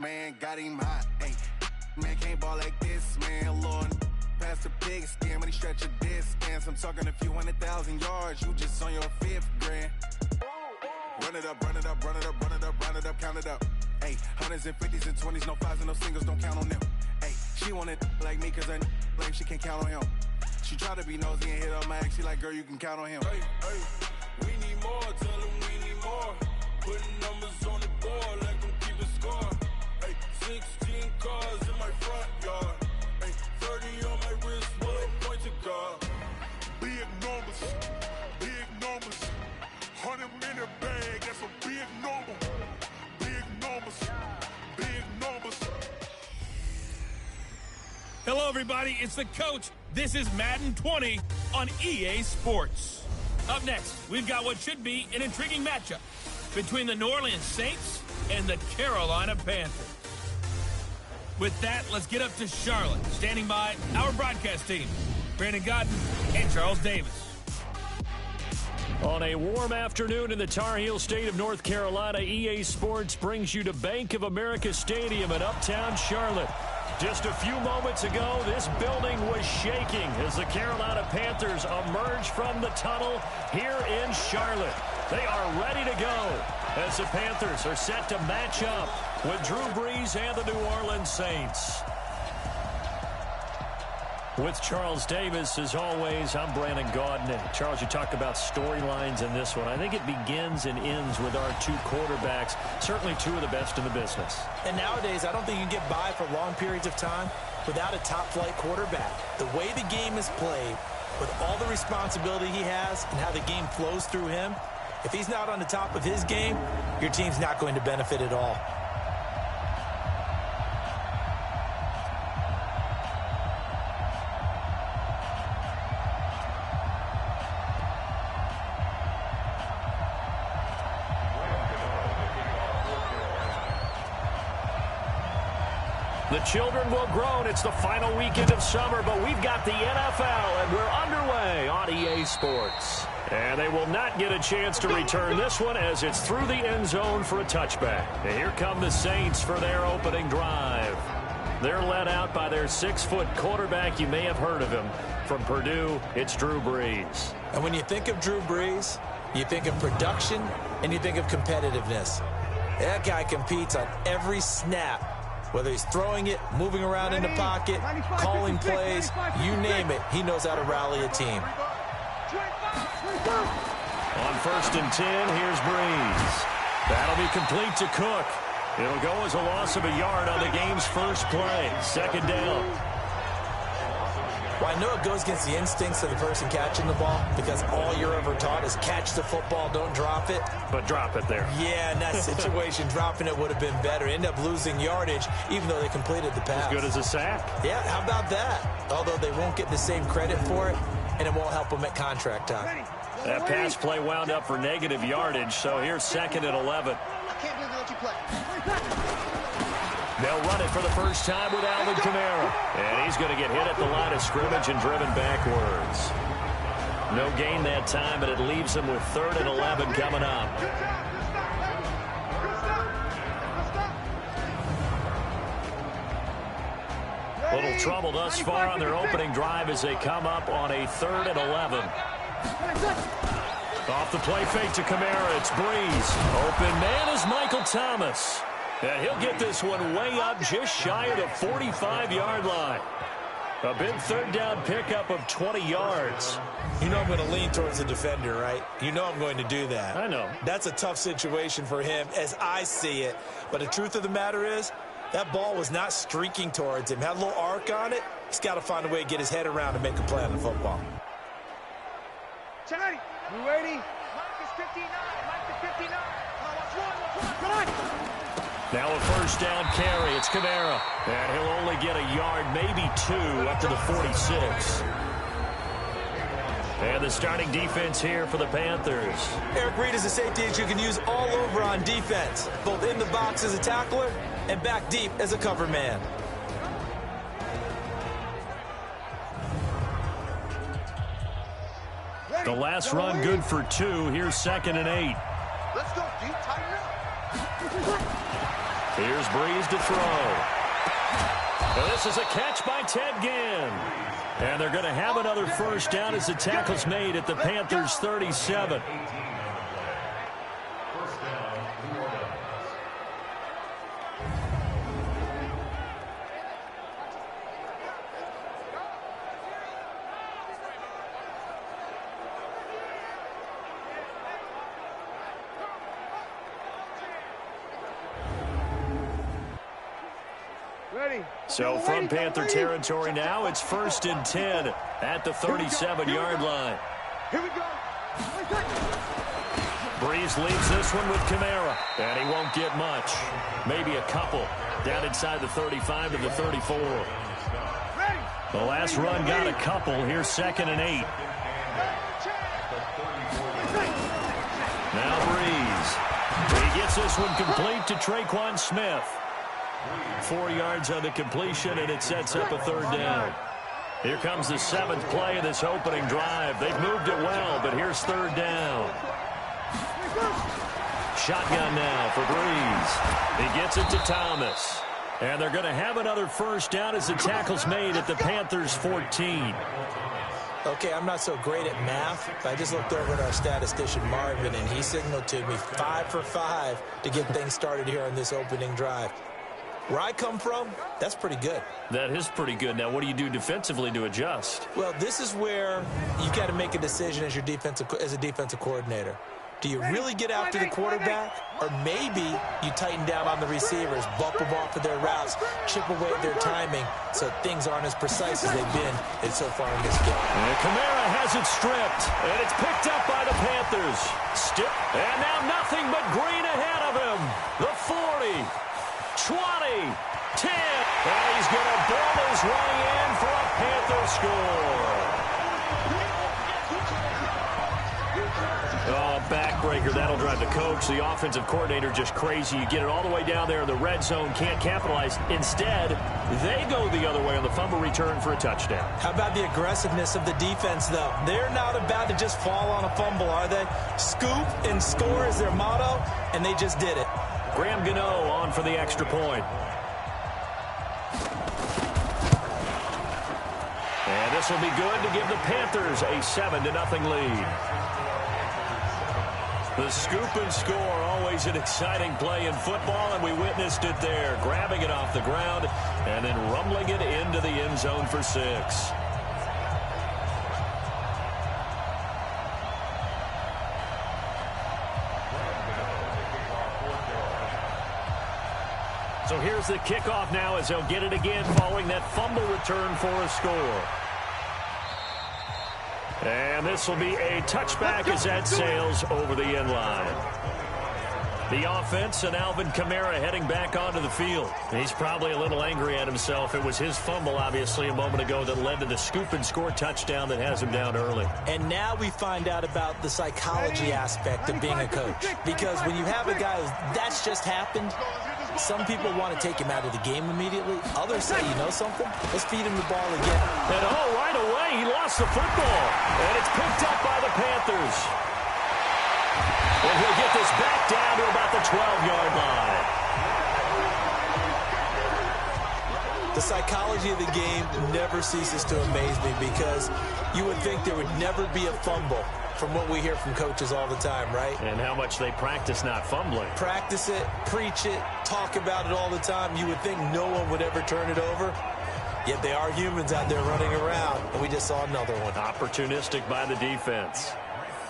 Man, got him hot, ayy. Man, can't ball like this, man, Lord. Past the pig skin when he stretch a distance. I'm talking a few 100,000 yards, you just on your 5th grand. Run it up, run it up, run it up, run it up, run it up, count it up. Ayy, hundreds and 50s and 20s, no 5s and no singles, don't count on them. Ayy, she want it like me, cause her blame, she can't count on him. She try to be nosy and hit up my ex, she like, girl, you can count on him. Hey, hey, we need more, tell them we need more. Putting numbers on the board, let them keep a score. Hey, 16 cars in my front yard. Hey, 30 on my wrist, will point to God. Big numbers, 100-minute bag, that's a big number. Big numbers, big numbers. Hello, everybody. It's the coach. This is Madden 20 on EA Sports. Up next, we've got what should be an intriguing matchup between the New Orleans Saints and the Carolina Panthers. With that, let's get up to Charlotte. Standing by, our broadcast team, Brandon Godden and Charles Davis. On a warm afternoon in the Tar Heel state of North Carolina, EA Sports brings you to Bank of America Stadium in uptown Charlotte. Just a few moments ago, this building was shaking as the Carolina Panthers emerge from the tunnel here in Charlotte. They are ready to go as the Panthers are set to match up with Drew Brees and the New Orleans Saints. With Charles Davis, as always, I'm Brandon Gaudin. Charles, you talk about storylines in this one. I think it begins and ends with our two quarterbacks, certainly two of the best in the business. And nowadays, I don't think you can get by for long periods of time without a top-flight quarterback. The way the game is played, with all the responsibility he has and how the game flows through him, if he's not on the top of his game, your team's not going to benefit at all. The children will groan. It's the final weekend of summer, but we've got the NFL, and we're underway on EA Sports. And they will not get a chance to return this one as it's through the end zone for a touchback. And here come the Saints for their opening drive. They're led out by their 6-foot quarterback. You may have heard of him. From Purdue, it's Drew Brees. And when you think of Drew Brees, you think of production and you think of competitiveness. That guy competes on every snap. Whether he's throwing it, moving around in the pocket, calling plays, you name it, he knows how to rally a team. On 1st and 10, here's Brees. That'll be complete to Cook. It'll go as a loss of a yard on the game's first play. 2nd down. Well, I know it goes against the instincts of the person catching the ball because all you're ever taught is catch the football, don't drop it. But drop it there. Yeah, in that situation, dropping it would have been better. End up losing yardage, even though they completed the pass. As good as a sack. Yeah, how about that? Although they won't get the same credit for it, and it won't help them at contract time. That pass play wound up for negative yardage, so here's 2nd and 11. I can't believe they let you play. They'll run it for the first time with Alvin Kamara. And he's going to get hit at the line of scrimmage and driven backwards. No gain that time, but it leaves them with 3rd and 11 coming up. Little trouble thus far on their opening drive as they come up on a 3rd and 11. Off the play fake to Kamara, it's Brees. Open man is Michael Thomas. And he'll get this one way up just shy of the 45-yard line. A big 3rd down pickup of 20 yards. You know I'm going to lean towards the defender, right? You know I'm going to do that. I know. That's a tough situation for him as I see it. But the truth of the matter is, that ball was not streaking towards him. Had a little arc on it. He's got to find a way to get his head around and make a play on the football. Charlie, you ready? Mike is 59. Mike is 59. Come on, watch one. Now a 1st down carry. It's Kamara. And he'll only get a yard, maybe 2, up to the 46. And the starting defense here for the Panthers. Eric Reed is a safety that you can use all over on defense, both in the box as a tackler and back deep as a cover man. The last run good for 2. Here's 2nd and 8. Let's go, dude. Tighten up. Here's Breeze to throw. And this is a catch by Ted Ginn. And they're going to have another first down as the tackle's made at the Panthers' 37. So from Panther territory now, it's 1st and 10 at the 37-yard line. Here we go. Breeze leaves this one with Kamara, and he won't get much. Maybe a couple down inside the 35 to the 34. The last run got a couple. Here's 2nd and 8. Now Breeze. He gets this one complete to Traquan Smith. 4 yards on the completion, and it sets up a 3rd down. Here comes the 7th play of this opening drive. They've moved it well, but here's 3rd down. Shotgun now for Breeze. He gets it to Thomas. And they're going to have another first down as the tackle's made at the Panthers' 14. Okay, I'm not so great at math, but I just looked over at our statistician Marvin, and he signaled to me 5 for 5 to get things started here on this opening drive. Where I come from, that's pretty good. That is pretty good. Now, what do you do defensively to adjust? Well, this is where you got to make a decision as a defensive coordinator. Do you really get after the quarterback, or maybe you tighten down on the receivers, bump them off of their routes, chip away at their timing, so things aren't as precise as they've been so far in this game. And Kamara has it stripped, and it's picked up by the Panthers. And now nothing but green ahead of him. The 40. 20, 10, and he's going to ball his way in for a Panther score. Oh, backbreaker. That'll drive the coach, the offensive coordinator, just crazy. You get it all the way down there in the red zone, can't capitalize. Instead, they go the other way on the fumble return for a touchdown. How about the aggressiveness of the defense, though? They're not about to just fall on a fumble, are they? Scoop and score is their motto, and they just did it. Graham Gano on for the extra point. And this will be good to give the Panthers a 7-0 lead. The scoop and score, always an exciting play in football, and we witnessed it there. Grabbing it off the ground and then rumbling it into the end zone for 6. So here's the kickoff now as they'll get it again following that fumble return for a score. And this will be a touchback as that sails over the end line. The offense and Alvin Kamara heading back onto the field. He's probably a little angry at himself. It was his fumble, obviously, a moment ago that led to the scoop and score touchdown that has him down early. And now we find out about the psychology aspect of being a coach. Because when you have a guy that's just happened, some people want to take him out of the game immediately. Others say, you know something? Let's feed him the ball again. And right away, he lost the football. And it's picked up by the Panthers. And he'll get this back down to about the 12-yard line. The psychology of the game never ceases to amaze me because you would think there would never be a fumble from what we hear from coaches all the time, right? And how much they practice not fumbling. Practice it, preach it, talk about it all the time. You would think no one would ever turn it over. Yet they are humans out there running around, and we just saw another one. Opportunistic by the defense.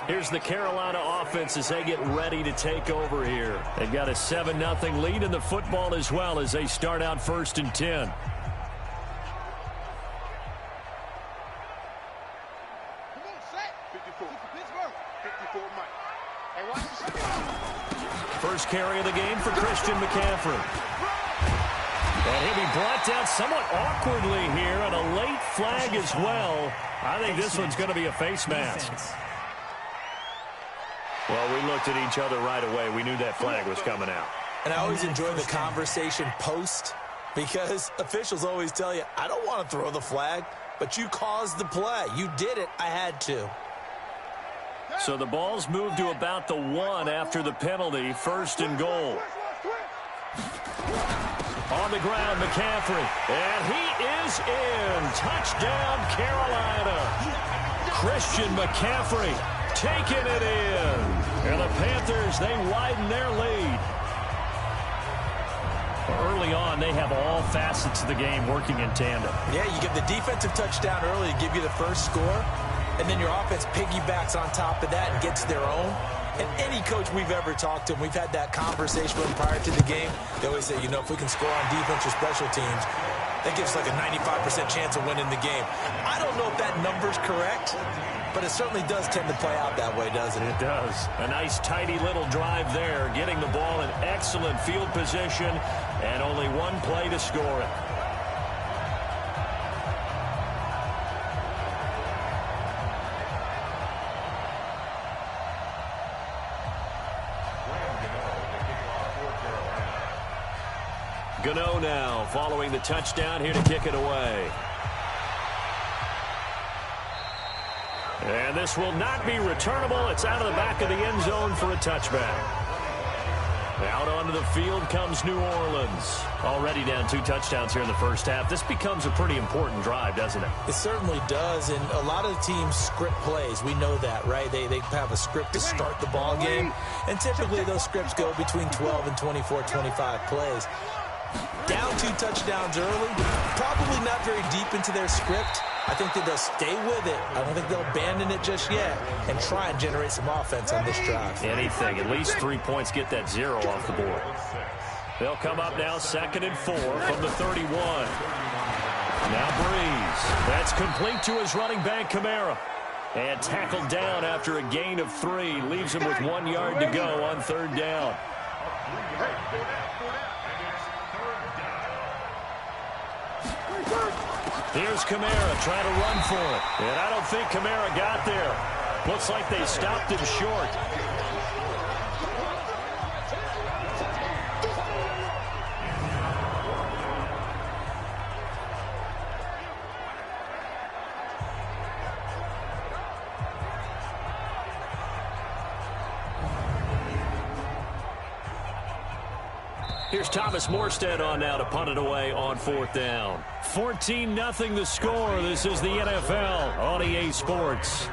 Here's the Carolina offense as they get ready to take over here. They've got a 7-0 lead in the football as well as they start out 1st and 10. First carry of the game for Christian McCaffrey. And he'll be brought down somewhat awkwardly here, and a late flag as well. I think this one's going to be a face mask. Well, we looked at each other right away. We knew that flag was coming out. And I always enjoy the conversation post because officials always tell you, I don't want to throw the flag, but you caused the play. You did it. I had to. So the ball's moved to about the 1 after the penalty. 1st and goal. On the ground, McCaffrey. And he is in. Touchdown, Carolina. Christian McCaffrey taking it in. And the Panthers, they widen their lead. Early on, they have all facets of the game working in tandem. Yeah, you get the defensive touchdown early to give you the first score, and then your offense piggybacks on top of that and gets their own. And any coach we've ever talked to, and we've had that conversation with them prior to the game, they always say, you know, if we can score on defense or special teams, that gives us like a 95% chance of winning the game. I don't know if that number's correct, but it certainly does tend to play out that way, doesn't it? It does. A nice, tidy little drive there, getting the ball in excellent field position, and only one play to score it. Gano now, following the touchdown, here to kick it away. And this will not be returnable. It's out of the back of the end zone for a touchback. Out onto the field comes New Orleans. Already down 2 touchdowns here in the first half. This becomes a pretty important drive, doesn't it? It certainly does, and a lot of the teams script plays. We know that, right? They have a script to start the ball game, and typically those scripts go between 12 and 24, 25 plays. Down 2 touchdowns early, probably not very deep into their script. I think that they'll stay with it. I don't think they'll abandon it just yet and try and generate some offense on this drive. Anything. At least 3 points, get that 0 off the board. They'll come up now 2nd and 4 from the 31. Now Breeze. That's complete to his running back, Kamara. And tackled down after a gain of 3. Leaves him with 1 yard to go on 3rd down. Here's Kamara trying to run for it. And I don't think Kamara got there. Looks like they stopped him short. Here's Thomas Morstead on now to punt it away on 4th down. 14-0 the score. This is the NFL on EA Sports.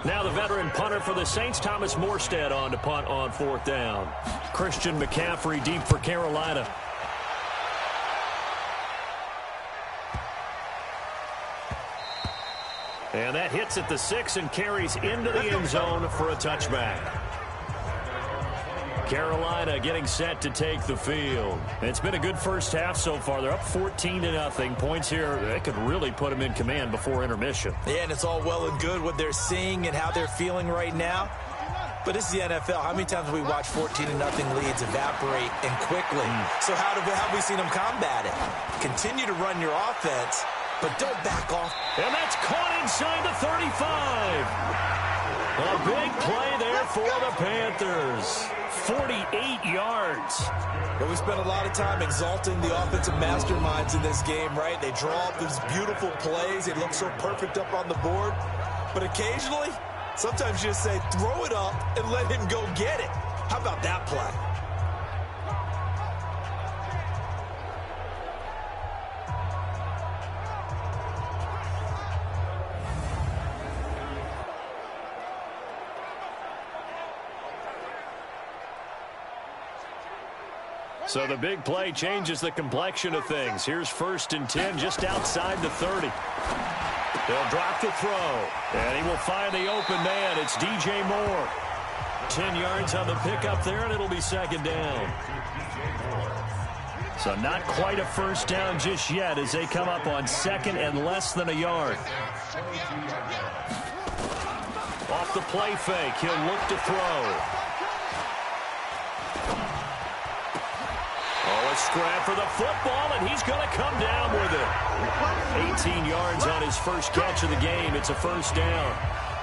Now the veteran punter for the Saints, Thomas Morstead, on to punt on 4th down. Christian McCaffrey deep for Carolina. And that hits at the 6 and carries into the end zone for a touchback. Carolina getting set to take the field. It's been a good first half so far. They're up 14-0. Points here, they could really put them in command before intermission. Yeah, and it's all well and good what they're seeing and how they're feeling right now. But this is the NFL. How many times have we watched 14-0 leads evaporate and quickly? So how have we seen them combat it? Continue to run your offense, but don't back off. And that's caught inside the 35. A big play there for the Panthers. 48 yards. But we spent a lot of time exalting the offensive masterminds in this game, right? They draw up these beautiful plays. They look so perfect up on the board. But occasionally, sometimes you just say, throw it up and let him go get it. How about that play? So the big play changes the complexion of things. Here's 1st and 10 just outside the 30. They'll drop the throw, and he will find the open man. It's DJ Moore. 10 yards on the pickup there, and it'll be 2nd down. So not quite a first down just yet as they come up on 2nd and less than a yard. Off the play fake, he'll look to throw. Oh, a scrap for the football, and he's going to come down with it. 18 yards on his first catch of the game. It's a 1st down.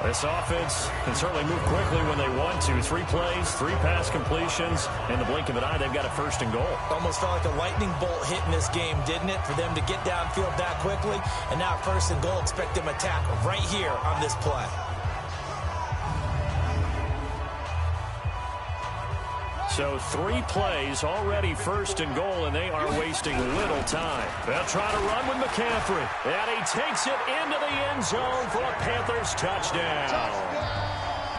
This offense can certainly move quickly when they want to. 3 plays, 3 pass completions. In the blink of an eye, they've got a 1st and goal. Almost felt like a lightning bolt hit in this game, didn't it? For them to get downfield that quickly. And now 1st and goal, expect them to attack right here on this play. So 3 plays, already 1st and goal, and they are wasting little time. They'll try to run with McCaffrey. And he takes it into the end zone for a Panthers touchdown.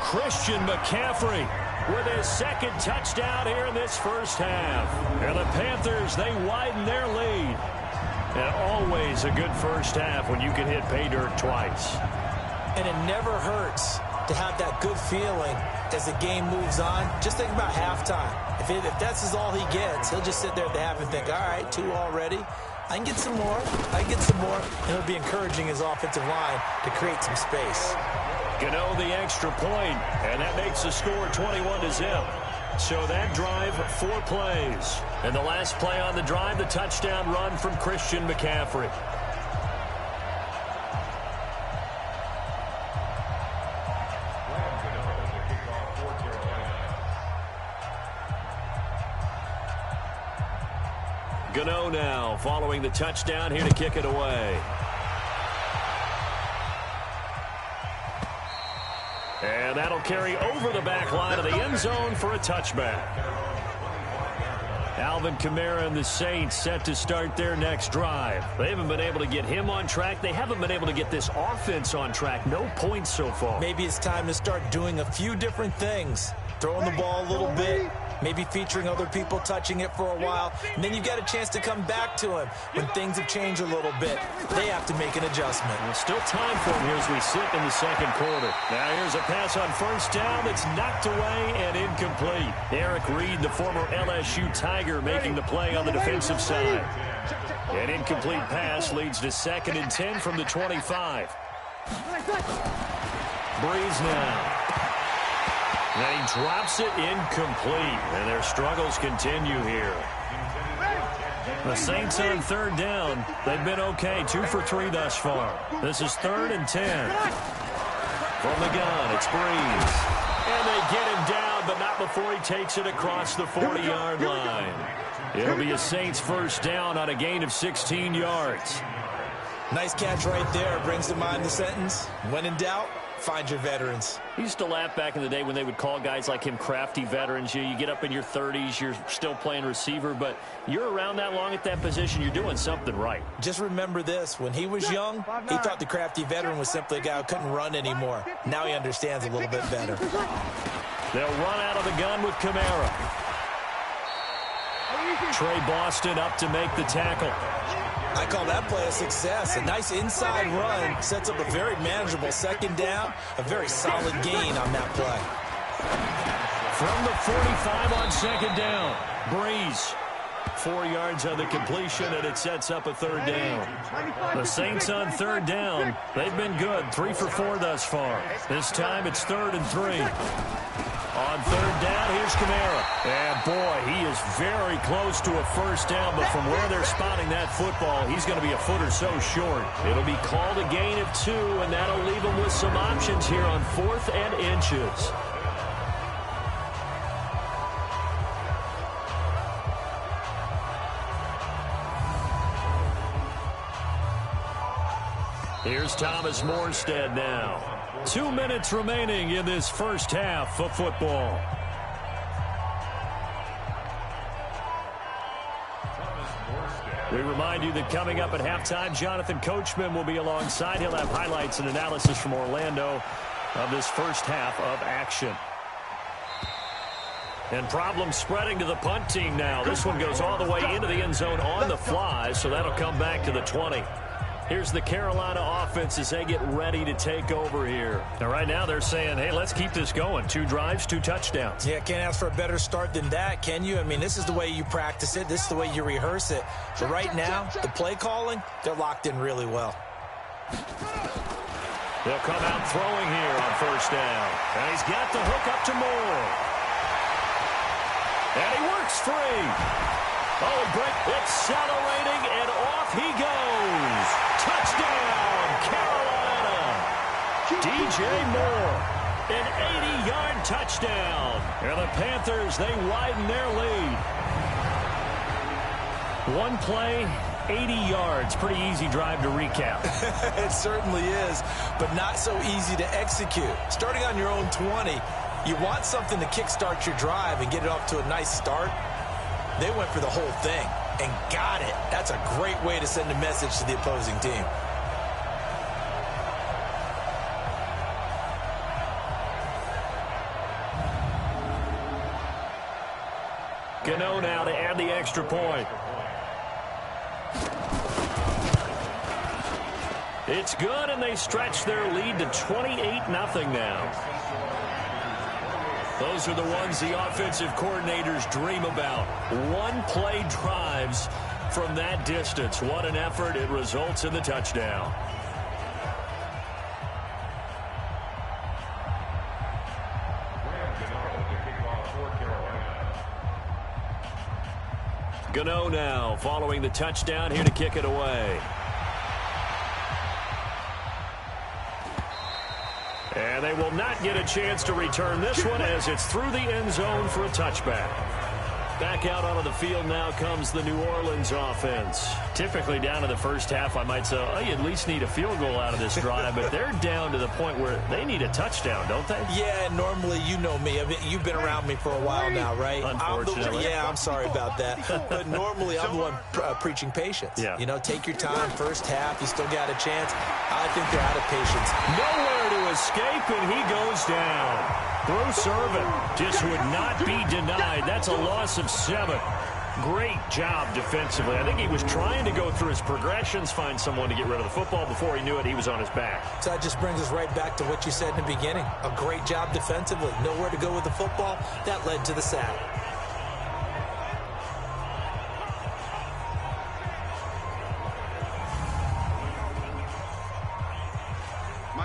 Christian McCaffrey with his 2nd touchdown here in this first half. And the Panthers, they widen their lead. And always a good first half when you can hit pay dirt twice. And it never hurts to have that good feeling as the game moves on. Just think about halftime. If that's all he gets, he'll just sit there at the half and think, all right, 2 already. I can get some more. I can get some more. And he'll be encouraging his offensive line to create some space. Gano the extra point, and that makes the score 21-0. So that drive, 4 plays. And the last play on the drive, the touchdown run from Christian McCaffrey. Gano now following the touchdown here to kick it away. And that'll carry over the back line of the end zone for a touchback. Alvin Kamara and the Saints set to start their next drive. They haven't been able to get him on track. They haven't been able to get this offense on track. No points so far. Maybe it's time to start doing a few different things. Throwing the ball a little bit. Maybe featuring other people touching it for a while. And then you get a chance to come back to him when things have changed a little bit. They have to make an adjustment. Well, still time for him here as we sit in the 2nd quarter. Now here's a pass on 1st down that's knocked away and incomplete. Eric Reed, the former LSU Tiger, making the play on the defensive side. An incomplete pass leads to 2nd and 10 from the 25. Breeze now. And he drops it incomplete, and their struggles continue here. The Saints on 3rd down. They've been okay, 2 for 3 thus far. This is 3rd and 10. From the gun, it's Breeze. And they get him down, but not before he takes it across the 40-yard line. It'll be a Saints 1st down on a gain of 16 yards. Nice catch right there. Brings to mind the sentence, when in doubt, find your veterans. We used to laugh back in the day when they would call guys like him crafty veterans. You get up in your 30s, you're still playing receiver, but you're around that long at that position, you're doing something right. Just remember this. When he was young, he thought the crafty veteran was simply a guy who couldn't run anymore. Now he understands a little bit better. They'll run out of the gun with Kamara. Trey Boston up to make the tackle. I call that play a success. A nice inside run sets up a very manageable 2nd down. A very solid gain on that play. From the 45 on 2nd down, Breeze. 4 yards on the completion, and it sets up a 3rd down. The Saints on 3rd down. They've been good, 3 for 4 thus far. This time it's 3rd and 3. On 3rd down, here's Kamara. And, boy, he is very close to a 1st down, but from where they're spotting that football, he's going to be a foot or so short. It'll be called a gain of 2, and that'll leave him with some options here on 4th and inches. Here's Thomas Morstead now. 2 minutes remaining in this first half of football. We remind you that coming up at halftime, Jonathan Coachman will be alongside. He'll have highlights and analysis from Orlando of this first half of action. And problems spreading to the punt team now. This one goes all the way into the end zone on the fly, so that'll come back to the 20. Here's the Carolina offense as they get ready to take over here. Now, right now, they're saying, hey, let's keep this going. 2 drives, 2 touchdowns. Yeah, can't ask for a better start than that, can you? I mean, this is the way you practice it. This is the way you rehearse it. But right now, the play calling, they're locked in really well. They'll come out throwing here on 1st down. And he's got the hook up to Moore. And he works free. Oh, break accelerating, and off he goes. Touchdown, Carolina. DJ Moore, an 80-yard touchdown. And the Panthers, they widen their lead. One play, 80 yards. Pretty easy drive to recap. It certainly is, but not so easy to execute. Starting on your own 20, you want something to kickstart your drive and get it off to a nice start. They went for the whole thing and got it. That's a great way to send a message to the opposing team. Gano now to add the extra point. It's good, and they stretch their lead to 28-0 now. Those are the ones the offensive coordinators dream about. One-play drives from that distance. What an effort. It results in the touchdown. Gano now following the touchdown, here to kick it away. And they will not get a chance to return this one as it's through the end zone for a touchback. Back out onto the field now comes the New Orleans offense. Typically down to the first half, I might say, oh, you at least need a field goal out of this drive, but they're down to the point where they need a touchdown, don't they? Yeah, normally, you know me. I mean, you've been around me for a while now, right? Unfortunately. I'm sorry about that. But normally, I'm the one preaching patience. Yeah. You know, take your time. First half, you still got a chance. I think they're out of patience. Nowhere to escape, and he goes down. Bruce Irvin just would not be denied. That's a loss of 7. Great job defensively. I think he was trying to go through his progressions, find someone to get rid of the football. Before he knew it, he was on his back. So that just brings us right back to what you said in the beginning. A great job defensively. Nowhere to go with the football. That led to the sack.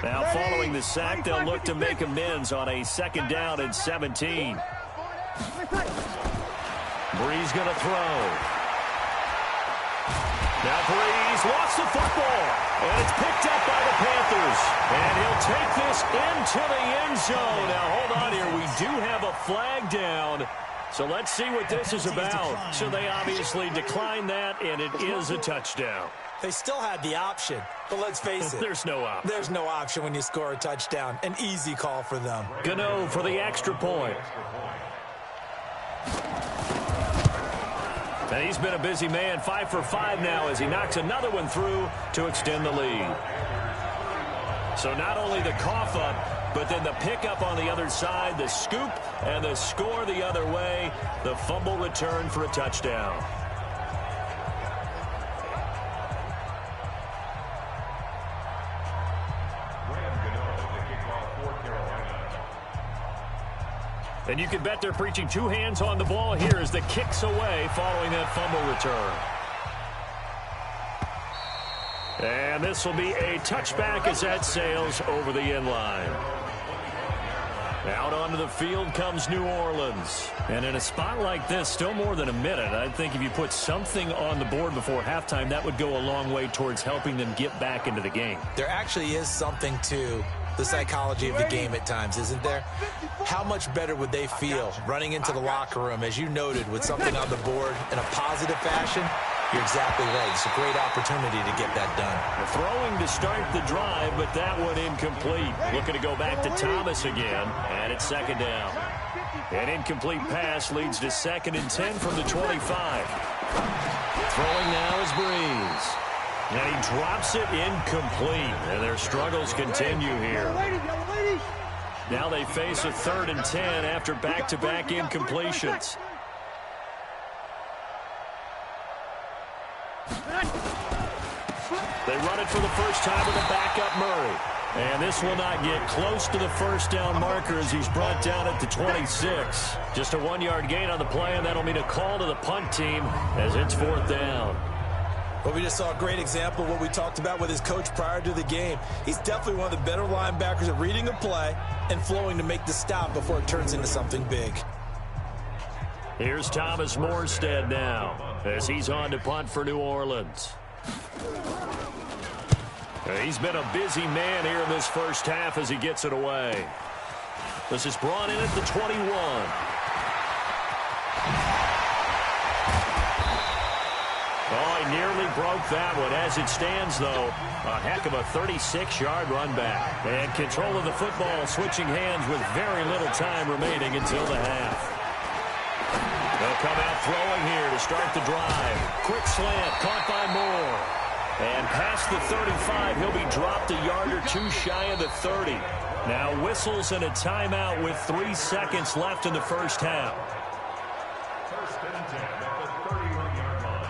Now following the sack, they'll look to make amends on a 2nd down and 17. Breeze going to throw. Now Breeze lost the football, and it's picked up by the Panthers. And he'll take this into the end zone. Now hold on here. We do have a flag down. So let's see what this is about. So they obviously declined that, and it is a touchdown. They still had the option, but let's face it. There's no option. There's no option when you score a touchdown. An easy call for them. Gano for the extra point. And he's been a busy man, 5 for 5 now as he knocks another one through to extend the lead. So not only the cough up, but then the pickup on the other side, the scoop, and the score the other way. The fumble return for a touchdown. And you can bet they're preaching 2 hands on the ball here as the kick's away following that fumble return. And this will be a touchback as that sails over the end line. Out onto the field comes New Orleans. And in a spot like this, still more than a minute, I think if you put something on the board before halftime, that would go a long way towards helping them get back into the game. There actually is something to the psychology of the game at times, isn't there? How much better would they feel running into the locker room, as you noted, with something on the board in a positive fashion? You're exactly right. It's a great opportunity to get that done. Throwing to start the drive, but that one incomplete. Looking to go back to Thomas again, and it's 2nd down. An incomplete pass leads to 2nd and 10 from the 25. Throwing now is Breeze. And he drops it incomplete, and their struggles continue here. Now they face a 3rd and 10 after back-to-back incompletions. They run it for the first time with a backup Murray. And this will not get close to the first down marker as he's brought down at the 26. Just a 1-yard gain on the play, and that'll mean a call to the punt team as it's 4th down. Well, we just saw a great example of what we talked about with his coach prior to the game. He's definitely one of the better linebackers at reading a play and flowing to make the stop before it turns into something big. Here's Thomas Morstead now as he's on to punt for New Orleans. He's been a busy man here in this first half as he gets it away. This is brought in at the 21. Oh, he nearly broke that one. As it stands, though, a heck of a 36-yard run back. And control of the football switching hands with very little time remaining until the half. They'll come out throwing here to start the drive. Quick slant, caught by Moore. And past the 35, he'll be dropped a yard or two shy of the 30. Now whistles and a timeout with 3 seconds left in the first half. First and 10 at the 31-yard line.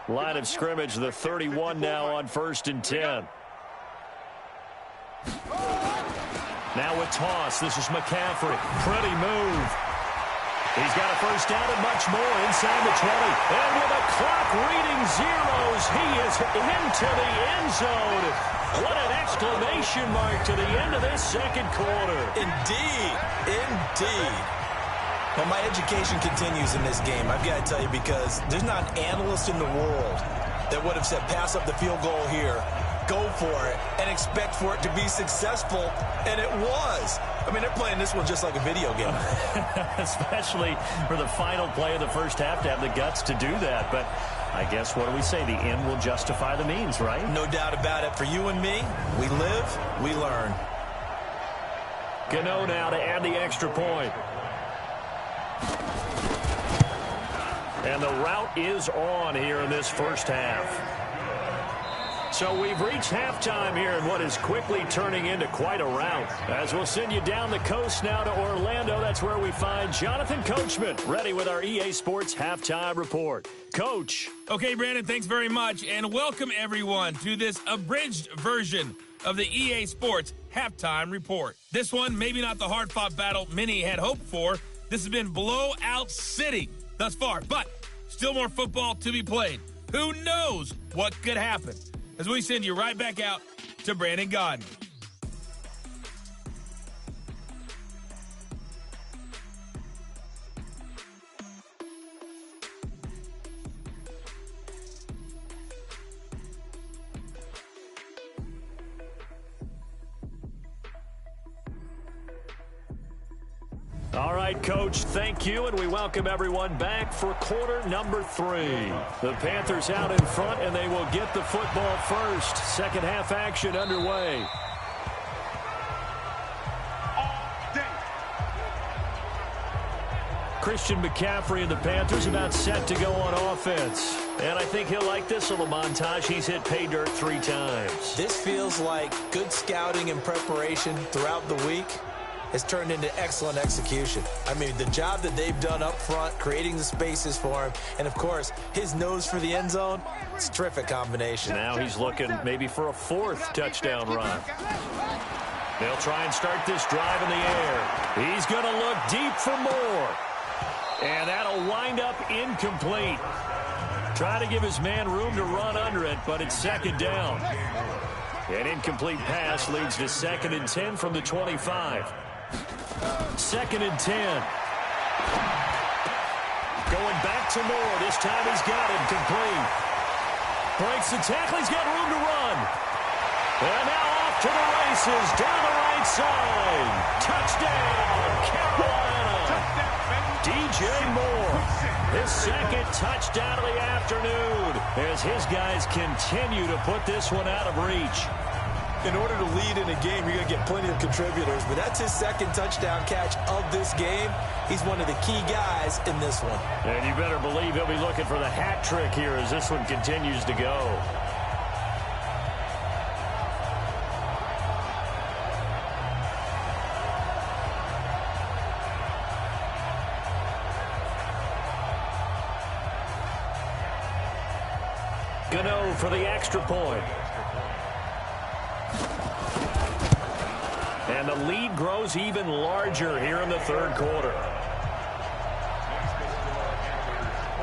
Line of scrimmage, the 31 now on 1st and 10. Now with toss, this is McCaffrey. Pretty move. He's got a first down and much more inside the 20. And with the clock reading zeros, he is into the end zone. What an exclamation mark to the end of this second quarter. Indeed. Indeed. Well, my education continues in this game, I've got to tell you, because there's not an analyst in the world that would have said pass up the field goal here, go for it, and expect for it to be successful, and it was. I mean, they're playing this one just like a video game. Especially for the final play of the first half to have the guts to do that. But I guess, what do we say? The end will justify the means, right? No doubt about it. For you and me, we live, we learn. Gano now to add the extra point. And the route is on here in this first half. So we've reached halftime here in what is quickly turning into quite a rout. As we'll send you down the coast now to Orlando. That's where we find Jonathan Coachman ready with our EA Sports Halftime Report. Coach. Okay, Brandon, thanks very much. And welcome, everyone, to this abridged version of the EA Sports Halftime Report. This one, maybe not the hard-fought battle many had hoped for. This has been blowout city thus far, but still more football to be played. Who knows what could happen? As we send you right back out to Brandon Gaudin. All right, Coach, thank you, and we welcome everyone back for quarter number 3. The Panthers out in front, and they will get the football first. Second half action underway. Christian McCaffrey and the Panthers about set to go on offense. And I think he'll like this little montage. He's hit pay dirt 3 times. This feels like good scouting and preparation throughout the week has turned into excellent execution. I mean, the job that they've done up front, creating the spaces for him, and, of course, his nose for the end zone, it's a terrific combination. Now he's looking maybe for a 4th touchdown run. They'll try and start this drive in the air. He's going to look deep for more. And that'll wind up incomplete. Try to give his man room to run under it, but it's second down. An incomplete pass leads to 2nd and 10 from the 25. 2nd and 10. Going back to Moore. This time he's got it complete. Breaks the tackle. He's got room to run. And now off to the races. Down the right side. Touchdown, Carolina. DJ Moore. His 2nd touchdown of the afternoon as his guys continue to put this one out of reach. In order to lead in a game, you're going to get plenty of contributors, but that's his 2nd touchdown catch of this game. He's one of the key guys in this one. And you better believe he'll be looking for the hat trick here as this one continues to go. Gano for the extra point. And the lead grows even larger here in the third quarter.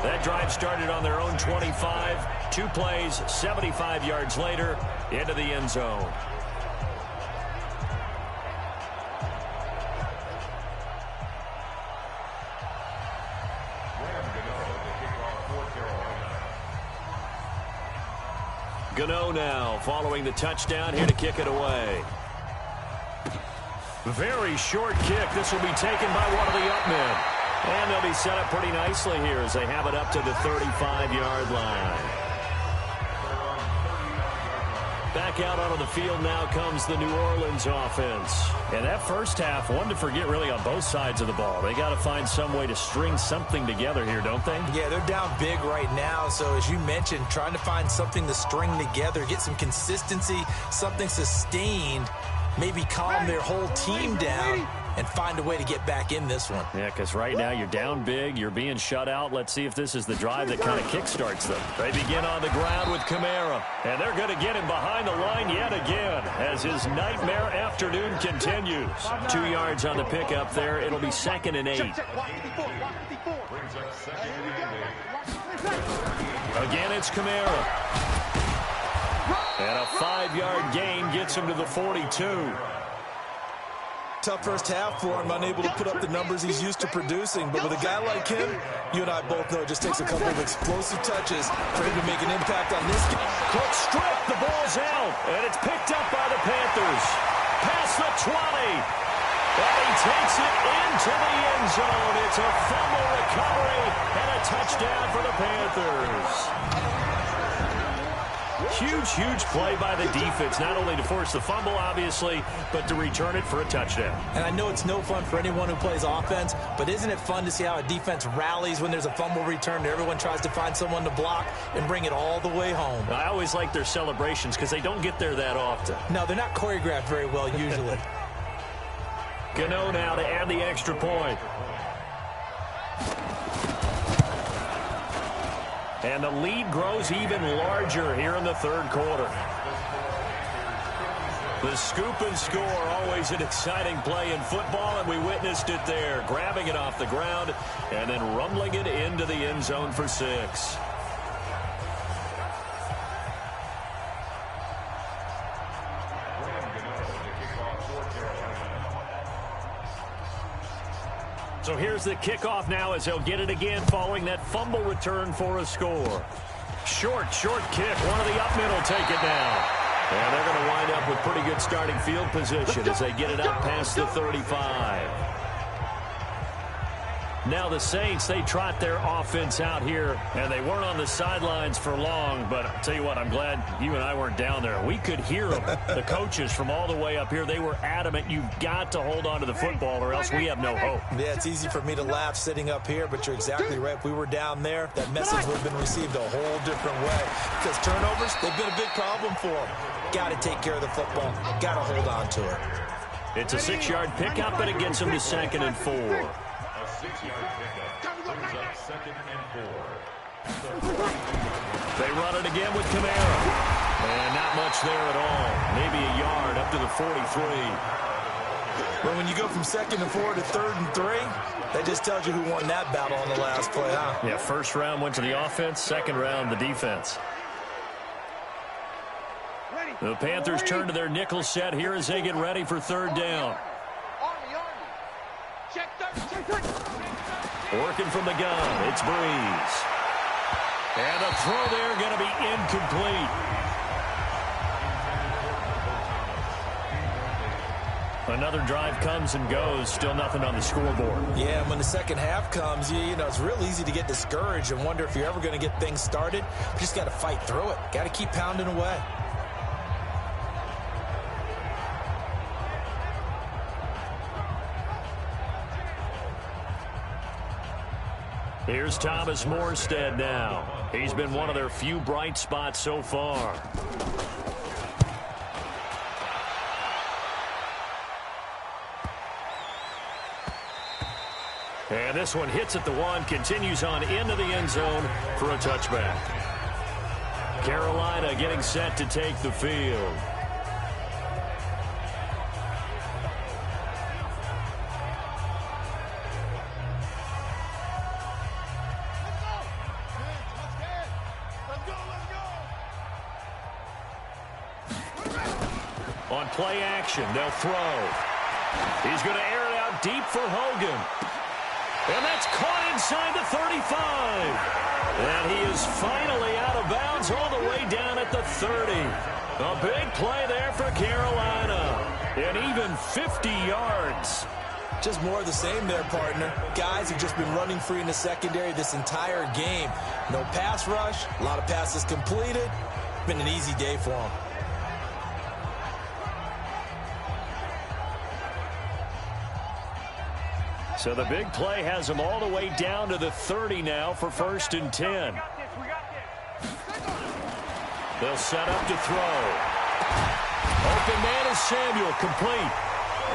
That drive started on their own 25. 2 plays, 75 yards later, into the end zone. Gano now following the touchdown here to kick it away. Very short kick. This will be taken by one of the up men. And they'll be set up pretty nicely here as they have it up to the 35-yard line. Back out onto the field now comes the New Orleans offense. And that first half, one to forget really on both sides of the ball. They got to find some way to string something together here, don't they? Yeah, they're down big right now. So as you mentioned, trying to find something to string together, get some consistency, something sustained, maybe calm their whole team down and find a way to get back in this one. Yeah, because right now you're down big, you're being shut out. Let's see if this is the drive that kind of kickstarts them. They begin on the ground with Kamara, and they're going to get him behind the line yet again as his nightmare afternoon continues. 2 yards on the pickup there. It'll be 2nd and 8. Again, it's Kamara. And a 5-yard gain gets him to the 42. Tough first half for him, unable to put up the numbers he's used to producing. But with a guy like him, you and I both know it just takes a couple of explosive touches for him to make an impact on this game. Quick strip, the ball's out, and it's picked up by the Panthers. Past the 20. And he takes it into the end zone. It's a fumble recovery and a touchdown for the Panthers. Huge, huge play by the defense, not only to force the fumble, obviously, but to return it for a touchdown. And I know it's no fun for anyone who plays offense, but isn't it fun to see how a defense rallies when there's a fumble return and everyone tries to find someone to block and bring it all the way home? I always like their celebrations because they don't get there that often. No, they're not choreographed very well usually. Gano now to add the extra point. And the lead grows even larger here in the third quarter. The scoop and score, always an exciting play in football, and we witnessed it there. Grabbing it off the ground and then rumbling it into the end zone for 6. So here's the kickoff now as they'll get it again following that fumble return for a score. Short kick. One of the up men will take it down. And they're going to wind up with pretty good starting field position as they get it up past the 35. Now the Saints, they trot their offense out here, and they weren't on the sidelines for long, but I'll tell you what, I'm glad you and I weren't down there. We could hear them, the coaches from all the way up here. They were adamant, you've got to hold on to the football or else we have no hope. Yeah, it's easy for me to laugh sitting up here, but you're exactly right. If we were down there, that message would have been received a whole different way. Because turnovers, they've been a big problem for them. Got to take care of the football. Got to hold on to it. It's a 6-yard pickup, and it gets them to 2nd and 4. 6-yard pickup brings up 2nd and 4. They run it again with Kamara. And not much there at all. Maybe a yard up to the 43. Well, when you go from 2nd and 4 to 3rd and 3, that just tells you who won that battle on the last play, huh? Yeah, first round went to the offense, second round the defense. The Panthers turn to their nickel set here as they get ready for 3rd down. Working from the gun, it's Breeze. And a throw there going to be incomplete. Another drive comes and goes, still nothing on the scoreboard. Yeah, and when the second half comes, you know, it's real easy to get discouraged and wonder if you're ever going to get things started. You just got to fight through it. Got to keep pounding away. Here's Thomas Morstead now. He's been one of their few bright spots so far. And this one hits at the 1, continues on into the end zone for a touchback. Carolina getting set to take the field. On play action, they'll throw. He's going to air it out deep for Hogan. And that's caught inside the 35. And he is finally out of bounds all the way down at the 30. A big play there for Carolina. And even 50 yards. Just more of the same there, partner. Guys have just been running free in the secondary this entire game. No pass rush, a lot of passes completed. Been an easy day for them. So the big play has them all the way down to the 30 now for 1st and 10. They'll set up to throw. Open man is Samuel, complete.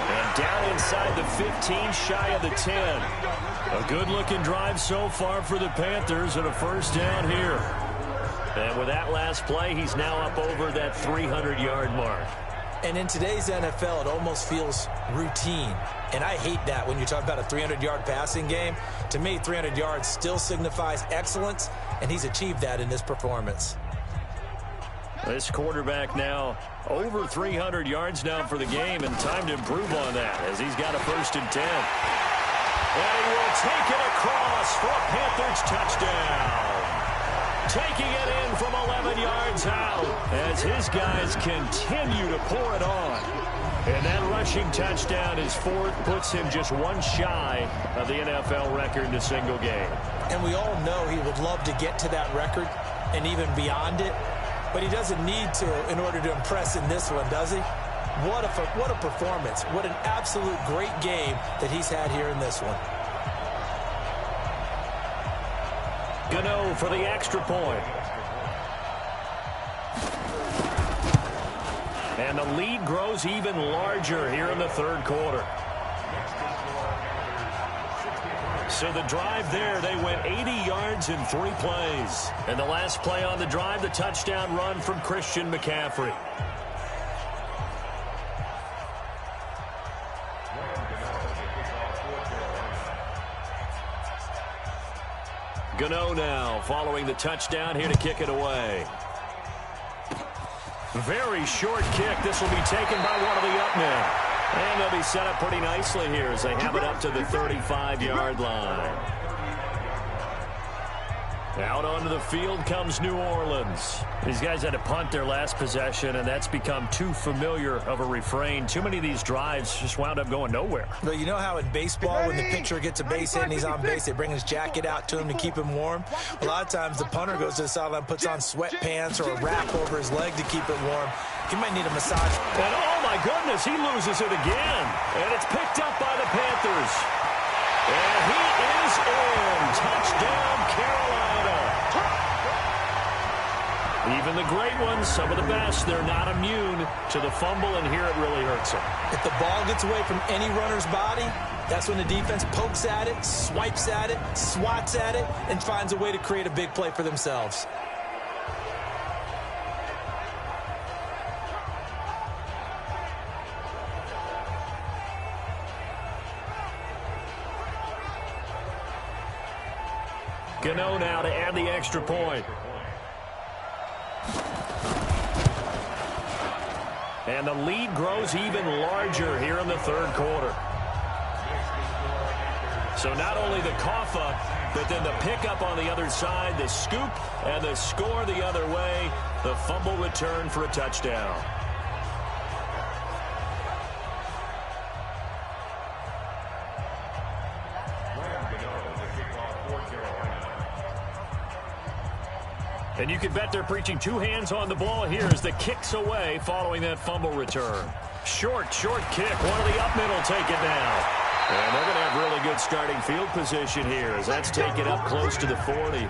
And down inside the 15, shy of the 10. A good-looking drive so far for the Panthers and a 1st down here. And with that last play, he's now up over that 300-yard mark. And in today's NFL, it almost feels routine. And I hate that when you talk about a 300-yard passing game. To me, 300 yards still signifies excellence, and he's achieved that in this performance. This quarterback now over 300 yards now for the game, and time to improve on that as he's got a 1st and 10. And he will take it across for a Panthers touchdown. Taking it in from 11 yards out as his guys continue to pour it on. And that rushing touchdown is 4th, puts him just one shy of the NFL record in a single game. And we all know he would love to get to that record and even beyond it, but he doesn't need to in order to impress in this one, does he? What a performance. What an absolute great game that he's had here in this one. Gano for the extra point. And the lead grows even larger here in the 3rd quarter. So the drive there, they went 80 yards in 3 plays. And the last play on the drive, the touchdown run from Christian McCaffrey. Gano now following the touchdown here to kick it away. Very short kick. This will be taken by one of the up men. And they'll be set up pretty nicely here as they have it up to the 35-yard line. Out onto the field comes New Orleans. These guys had to punt their last possession, and that's become too familiar of a refrain. Too many of these drives just wound up going nowhere. But you know how in baseball, when the pitcher gets a base hit and he's on base, they bring his jacket out to him to keep him warm? A lot of times the punter goes to the sideline, puts on sweatpants or a wrap over his leg to keep it warm. He might need a massage. And oh my goodness, he loses it again. And it's picked up by the Panthers. And he is in. Touchdown, Carolina. Even the great ones, some of the best, they're not immune to the fumble, and here it really hurts them. If the ball gets away from any runner's body, that's when the defense pokes at it, swipes at it, swats at it, and finds a way to create a big play for themselves. Gano now to add the extra point. And the lead grows even larger here in the 3rd quarter. So not only the cough up, but then the pickup on the other side, the scoop, and the score the other way. The fumble return for a touchdown. And you can bet they're preaching 2 hands on the ball here as the kick's away following that fumble return. Short kick. One of the up men will take it down. And they're going to have really good starting field position here as that's taken up close to the 40.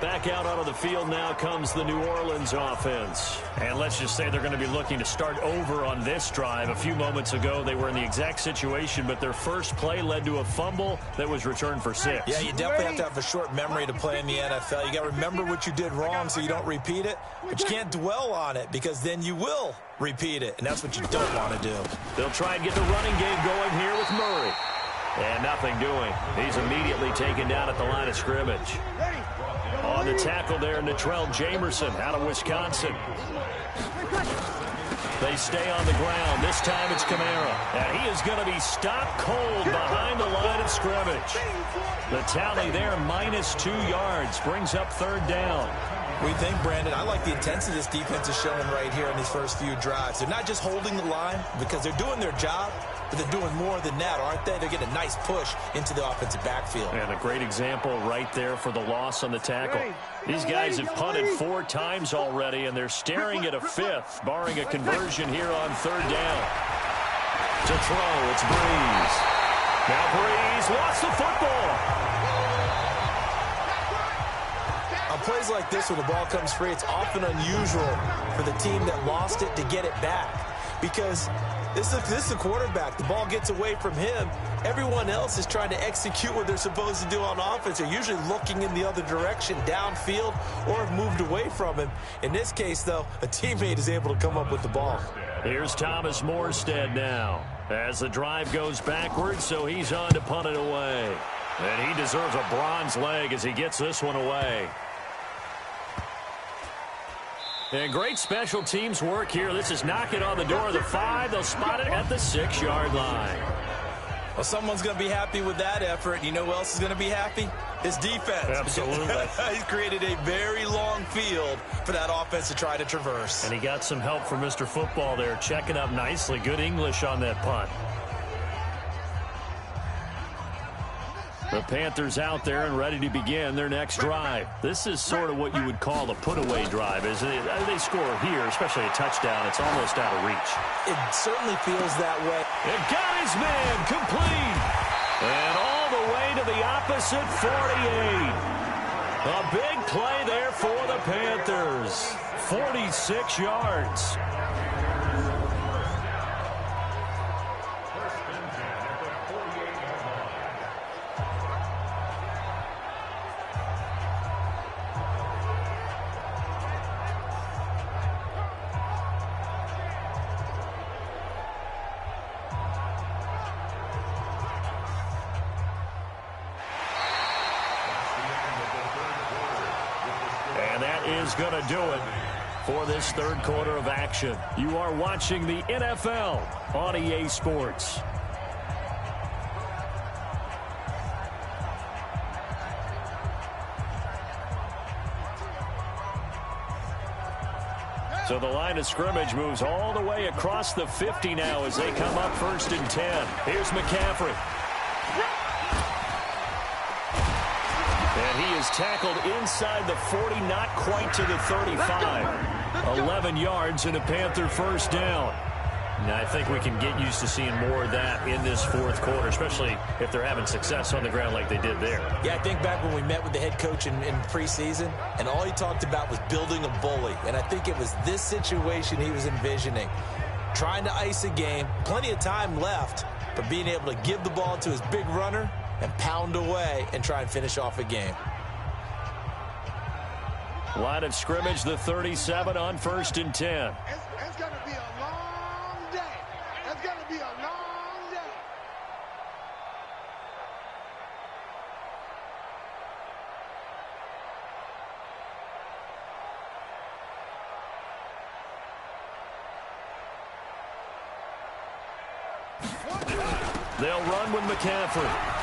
Back out onto the field now comes the New Orleans offense. And let's just say they're going to be looking to start over on this drive. A few moments ago, they were in the exact situation, but their first play led to a fumble that was returned for 6. Yeah, you definitely have to have a short memory to play in the NFL. You got to remember what you did wrong so you don't repeat it, but you can't dwell on it because then you will repeat it, and that's what you don't want to do. They'll try and get the running game going here with Murray. And nothing doing. He's immediately taken down at the line of scrimmage. On the tackle there, Natrell Jamerson out of Wisconsin. They stay on the ground. This time it's Kamara. And he is going to be stopped cold behind the line of scrimmage. The tally there, -2 yards, brings up 3rd down. We think, Brandon, I like the intensity this defense is showing right here in these first few drives. They're not just holding the line because they're doing their job, but they're doing more than that, aren't they? They're getting a nice push into the offensive backfield. And a great example right there for the loss on the tackle. These guys have punted 4 times already, and they're staring at a 5th, barring a conversion here on 3rd down. To throw, it's Breeze. Now Breeze lost the football. On plays like this, when the ball comes free, it's often unusual for the team that lost it to get it back. Because this is the quarterback. The ball gets away from him. Everyone else is trying to execute what they're supposed to do on offense. They're usually looking in the other direction, downfield, or have moved away from him. In this case, though, a teammate is able to come up with the ball. Here's Thomas Morstead now. As the drive goes backwards, so he's on to punt it away. And he deserves a bronze leg as he gets this one away. And great special teams work here. This is knocking on the door of the 5. They'll spot it at the 6-yard line. Well, someone's going to be happy with that effort. You know who else is going to be happy? His defense. Absolutely. He's created a very long field for that offense to try to traverse. And he got some help from Mr. Football there, checking up nicely. Good English on that punt. The Panthers out there and ready to begin their next drive. This is sort of what you would call a put-away drive, isn't it? They score here, especially a touchdown. It's almost out of reach. It certainly feels that way. It got his man complete. And all the way to the opposite 48. A big play there for the Panthers. 46 yards. Is going to do it for this 3rd quarter of action. You are watching the NFL on EA Sports. So the line of scrimmage moves all the way across the 50 now as they come up 1st and 10. Here's McCaffrey. And he is tackled inside the 40, not quite to the 35. 11 yards and a Panther 1st down. Now, I think we can get used to seeing more of that in this 4th quarter, especially if they're having success on the ground like they did there. Yeah, I think back when we met with the head coach in preseason, and all he talked about was building a bully. And I think it was this situation he was envisioning. Trying to ice a game, plenty of time left, but being able to give the ball to his big runner and pound away and try and finish off a game. Line of scrimmage, the 37 on 1st and 10. It's going to be a long day. It's going to be a long day. They'll run with McCaffrey.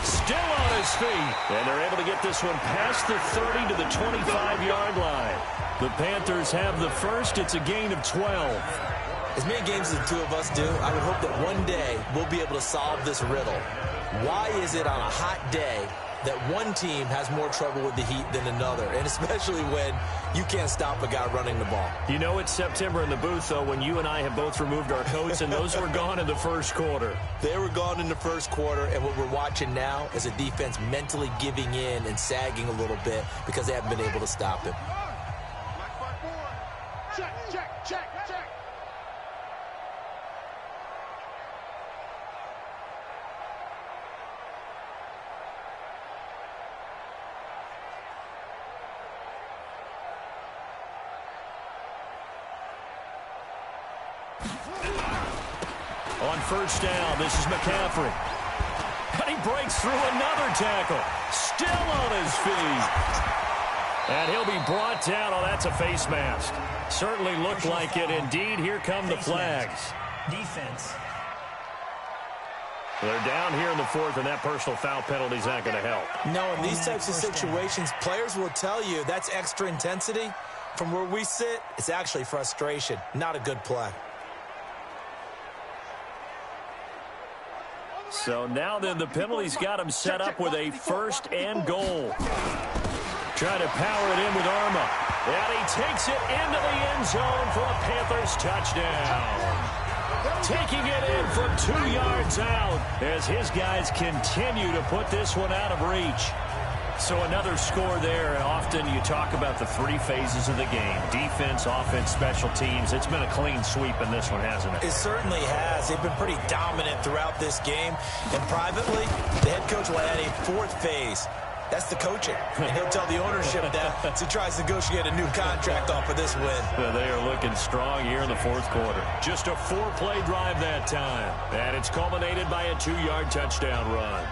Still on his feet. And they're able to get this one past the 30 to the 25-yard line. The Panthers have the first. It's a gain of 12. As many games as the two of us do, I would hope that one day we'll be able to solve this riddle. Why is it on a hot day that one team has more trouble with the heat than another, and especially when you can't stop a guy running the ball? You know it's September in the booth, though, when you and I have both removed our coats, and those were gone in the 1st quarter. They were gone in the 1st quarter, and what we're watching now is a defense mentally giving in and sagging a little bit because they haven't been able to stop him. Check, check, check, check. On first down, this is McCaffrey. And he breaks through another tackle. Still on his feet. And he'll be brought down. Oh, that's a face mask. Certainly looked like it. Indeed, here come the flags. Defense. They're down here in the fourth, and that personal foul penalty is not going to help. No, in these types of situations, players will tell you that's extra intensity. From where we sit, it's actually frustration, not a good play. So now then, the penalty's got him set up with a first and goal. Trying to power it in with Arma. And he takes it into the end zone for a Panthers touchdown. Taking it in from 2 yards out as his guys continue to put this one out of reach. So another score there, and often you talk about the 3 phases of the game. Defense, offense, special teams. It's been a clean sweep in this one, hasn't it? It certainly has. They've been pretty dominant throughout this game. And privately, the head coach will add a 4th phase. That's the coaching. And he'll tell the ownership that as he tries to negotiate a new contract off of this win. Well, they are looking strong here in the 4th quarter. Just a 4-play drive that time. And it's culminated by a 2-yard touchdown run.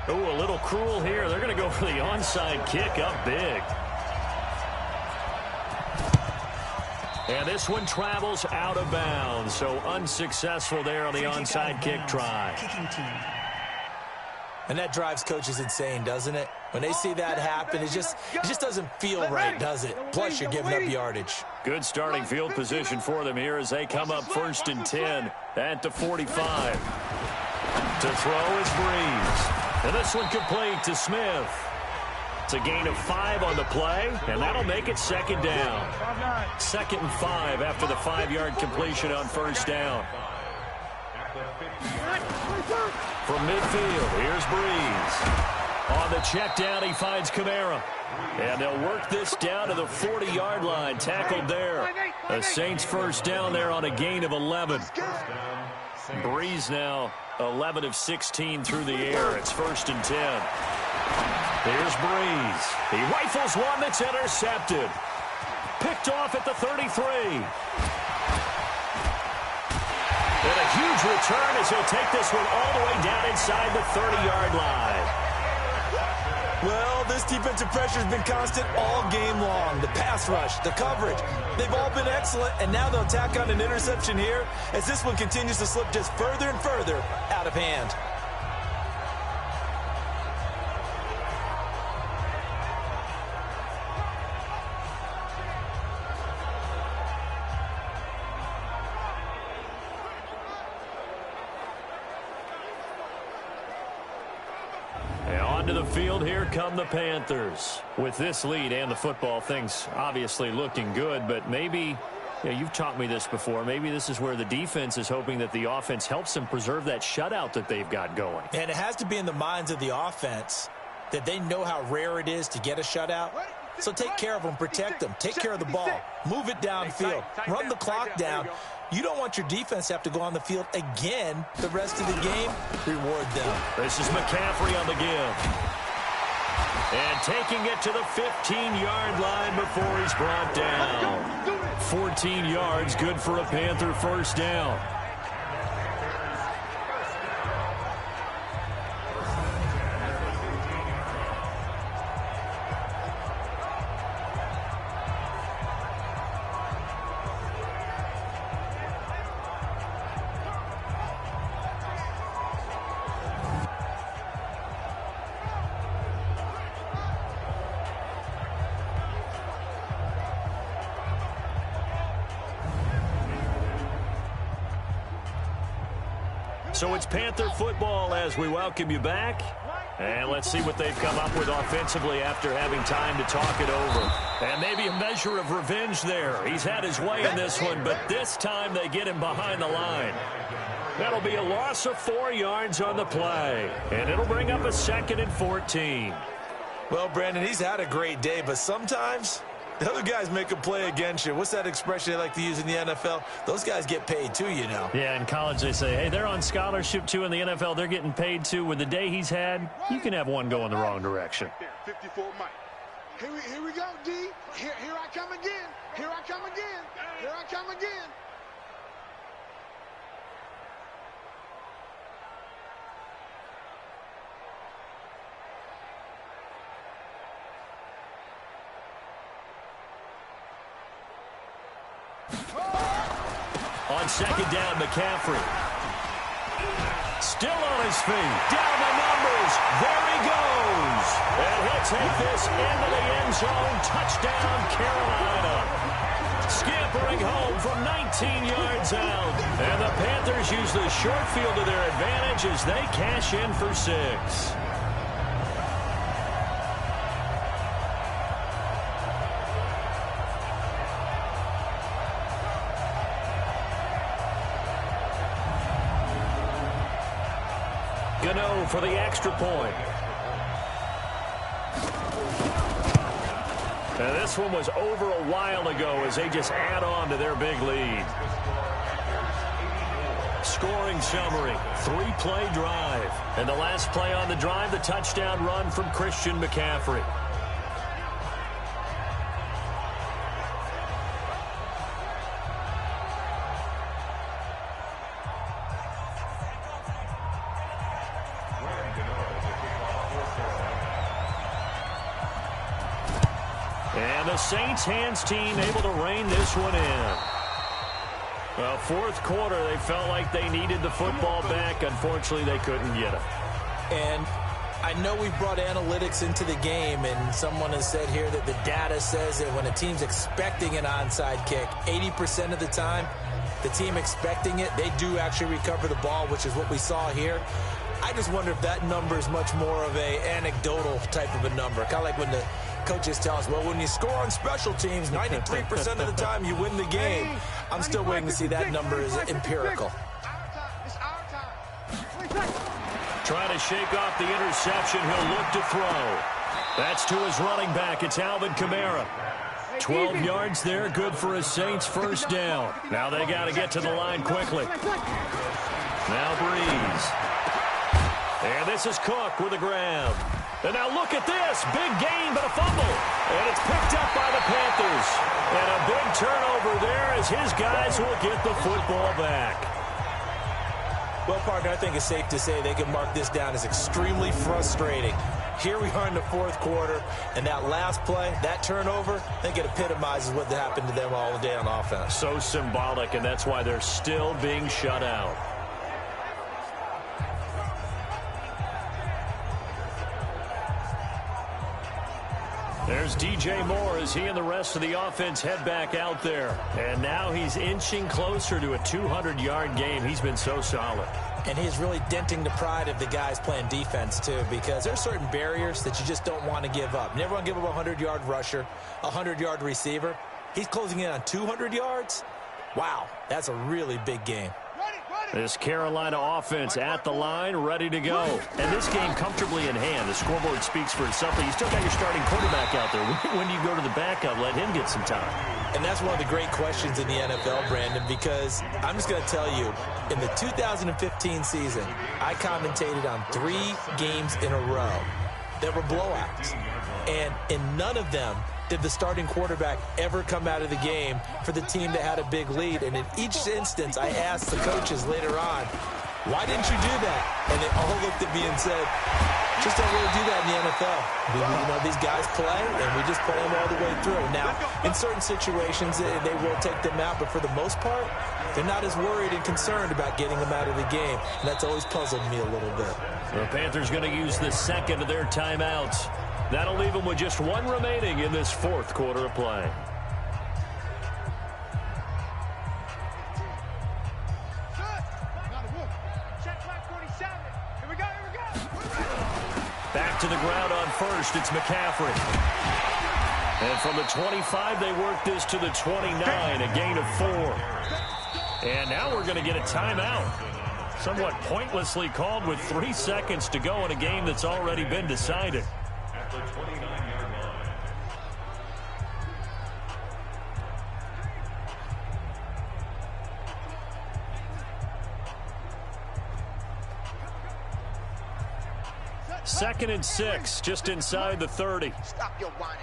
Oh, a little cruel here. They're going to go for the onside kick up big. And this one travels out of bounds, so unsuccessful there on the onside kick try. And that drives coaches insane, doesn't it? When they see that happen, it just doesn't feel right, does it? Plus, you're giving up yardage. Good starting field position for them here as they come up 1st and 10 at the 45. To throw is Breeze. And this one complete to Smith. It's a gain of 5 on the play, and that'll make it 2nd down. 2nd and 5 after the 5-yard completion on first down. From midfield, here's Breeze. On the check down, he finds Kamara. And they'll work this down to the 40-yard line, tackled there. The Saints first down there on a gain of 11. Breeze now 11 of 16 through the air. It's 1st and 10. Here's Breeze. He rifles one that's intercepted. Picked off at the 33. And a huge return as he'll take this one all the way down inside the 30-yard line. Well, this defensive pressure has been constant all game long. The pass rush, the coverage, they've all been excellent, and now they'll tack on an interception here as this one continues to slip just further and further out of hand. Onto the field, here come the Panthers. With this lead and the football, things obviously looking good, but maybe, you've taught me this before, maybe this is where the defense is hoping that the offense helps them preserve that shutout that they've got going. And it has to be in the minds of the offense that they know how rare it is to get a shutout. So take care of them, protect them, take care of the ball, move it downfield, run the clock down. You don't want your defense to have to go on the field again the rest of the game. Reward them. This is McCaffrey on the give. And taking it to the 15-yard line before he's brought down. 14 yards, good for a Panther first down. So it's Panther football as we welcome you back. And let's see what they've come up with offensively after having time to talk it over. And maybe a measure of revenge there. He's had his way in this one, but this time they get him behind the line. That'll be a loss of 4 yards on the play. And it'll bring up a 2nd and 14. Well, Brandon, he's had a great day, but sometimes The other guys make a play against you. What's that expression they like to use in the NFL? Those guys get paid too, you know. Yeah, in college they say, hey, they're on scholarship too. In the NFL, they're getting paid too. With the day he's had, you can have one go in the wrong direction. 54 Mike. Here we go, D. Here I come again. Here I come again. Here I come again. On second down, McCaffrey. Still on his feet. Down the numbers. There he goes. And he'll take this into the end zone. Touchdown, Carolina. Scampering home from 19 yards out. And the Panthers use the short field to their advantage as they cash in for 6. Gano for the extra point. And this one was over a while ago as they just add on to their big lead. Scoring summary, 3-play drive. And the last play on the drive, the touchdown run from Christian McCaffrey. And the Saints hands team able to rein this one in. Well, fourth quarter, they felt like they needed the football back. Unfortunately, they couldn't get it. And I know we've brought analytics into the game, and someone has said here that the data says that when a team's expecting an onside kick, 80% of the time, the team expecting it, they do actually recover the ball, which is what we saw here. I just wonder if that number is much more of a anecdotal type of a number. Kind of like when the coaches tell us, well, when you score on special teams, 93% of the time you win the game. I'm still waiting to see that number is empirical. Trying to shake off the interception. He'll look to throw. That's to his running back. It's Alvin Kamara. 12 yards there. Good for a Saints first down. Now they got to get to the line quickly. Now Breeze. And this is Cook with a grab. And now look at this. Big gain, but a fumble. And it's picked up by the Panthers. And a big turnover there as his guys will get the football back. Well, partner, I think it's safe to say they can mark this down as extremely frustrating. Here we are in the fourth quarter, and that last play, that turnover, I think it epitomizes what happened to them all day on offense. So symbolic, and that's why they're still being shut out. There's DJ Moore as he and the rest of the offense head back out there. And now he's inching closer to a 200-yard game. He's been so solid. And he's really denting the pride of the guys playing defense, too, because there's certain barriers that you just don't want to give up. You never want to give up a 100-yard rusher, a 100-yard receiver. He's closing in on 200 yards. Wow, that's a really big game. This Carolina offense at the line, ready to go. And this game comfortably in hand. The scoreboard speaks for itself, but you still got your starting quarterback out there. When do you go to the backup? Let him get some time. And that's one of the great questions in the NFL, Brandon, because I'm just going to tell you, in the 2015 season, I commentated on 3 games in a row that were blowouts. And in none of them did the starting quarterback ever come out of the game for the team that had a big lead. And in each instance, I asked the coaches later on, why didn't you do that? And they all looked at me and said, just don't really do that in the NFL. You know, these guys play, and we just play them all the way through. Now, in certain situations, they will take them out, but for the most part, they're not as worried and concerned about getting them out of the game. And that's always puzzled me a little bit. The Panthers going to use the second of their timeouts. That'll leave them with just 1 remaining in this fourth quarter of play. Back to the ground on first. It's McCaffrey. And from the 25, they work this to the 29, a gain of 4. And now we're going to get a timeout. Somewhat pointlessly called with 3 seconds to go in a game that's already been decided. At the 29-yard line. 2nd and 6, just inside the 30. Stop your whining.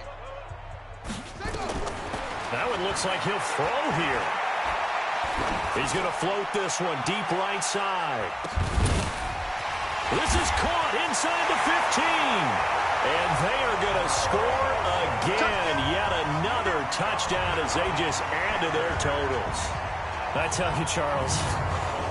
That one looks like he'll throw here. He's going to float this one deep right side. This is caught inside the 15. And they are going to score again. Yet another touchdown as they just add to their totals. I tell you, Charles,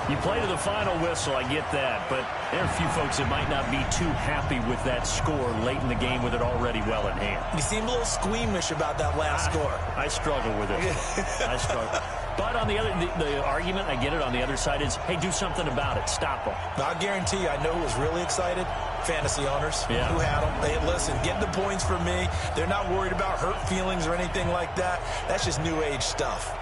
you play to the final whistle, I get that, but there are a few folks that might not be too happy with that score late in the game with it already well in hand. You seem a little squeamish about that last score. I struggle with it. I struggle. But on the other, the argument, I get it, on the other side is, hey, do something about it. Stop them. I guarantee you, I know who was really excited. Fantasy owners who had them. Hey, listen, get the points for me. They're not worried about hurt feelings or anything like that. That's just new age stuff.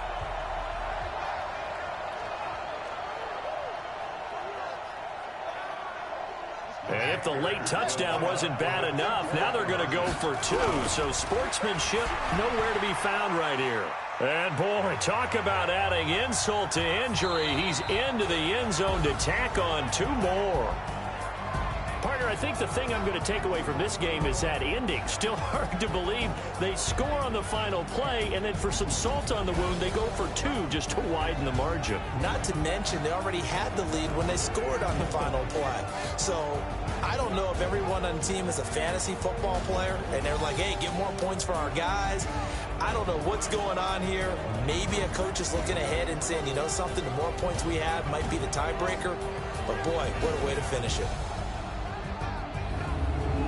And if the late touchdown wasn't bad enough, now they're going to go for 2. So sportsmanship nowhere to be found right here. And, boy, talk about adding insult to injury. He's into the end zone to tack on 2 more. Partner, I think the thing I'm going to take away from this game is that ending. Still hard to believe they score on the final play, and then for some salt on the wound, they go for 2 just to widen the margin. Not to mention, they already had the lead when they scored on the final play. So I don't know if everyone on the team is a fantasy football player, and they're like, hey, get more points for our guys. I don't know what's going on here. Maybe a coach is looking ahead and saying, you know something, the more points we have might be the tiebreaker. But, boy, what a way to finish it.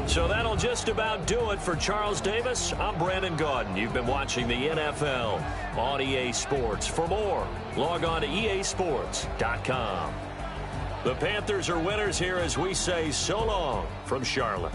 So that'll just about do it for Charles Davis. I'm Brandon Gaudin. You've been watching the NFL on EA Sports. For more, log on to easports.com. The Panthers are winners here as we say so long from Charlotte.